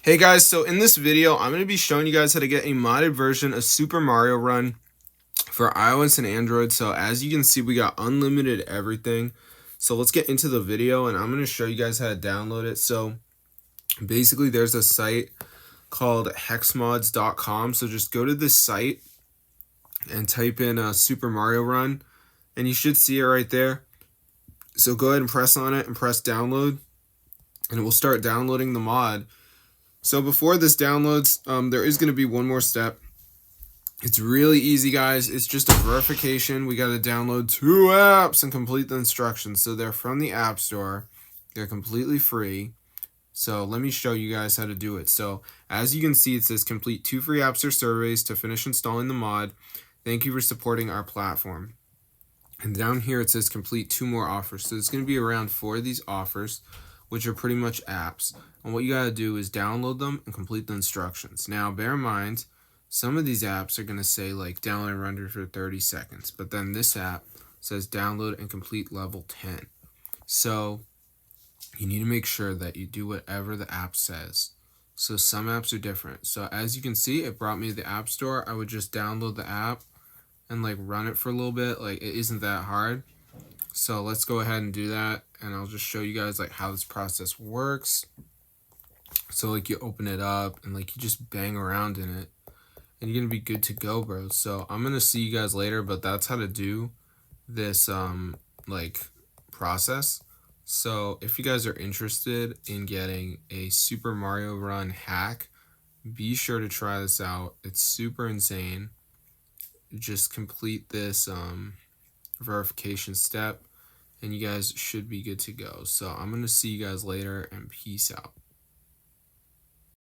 Hey guys, so in this video, I'm going to be showing you guys how to get a modded version of Super Mario Run for iOS and Android. So as you can see, we got unlimited everything. So let's get into the video and I'm going to show you guys how to download it. So basically there's a site called hexmods.com. So just go to this site and type in Super Mario Run and you should see it right there. So go ahead and press on it and press download and it will start downloading the mod. So before this downloads, there is going to be one more step. It's really easy, guys. It's just a verification. We got to download 2 apps and complete the instructions. So they're from the App Store. They're completely free. So let me show you guys how to do it. So as you can see, it says complete 2 free apps or surveys to finish installing the mod. Thank you for supporting our platform. And down here it says complete 2 more offers. So it's going to be around 4 of these offers, which are pretty much apps. And what you got to do is download them and complete the instructions. Now, bear in mind, some of these apps are going to say like download and render for 30 seconds. But then this app says download and complete level 10. So you need to make sure that you do whatever the app says. So some apps are different. So as you can see, it brought me to the App Store. I would just download the app and like run it for a little bit. Like it isn't that hard. So let's go ahead and do that, and I'll just show you guys like how this process works. So like you open it up and like you just bang around in it and you're gonna be good to go, bro. So I'm gonna see you guys later, but that's how to do this like process. So if you guys are interested in getting a Super Mario Run hack, be sure to try this out. It's super insane. Just complete this verification step and you guys should be good to go. So I'm going to see you guys later and peace out.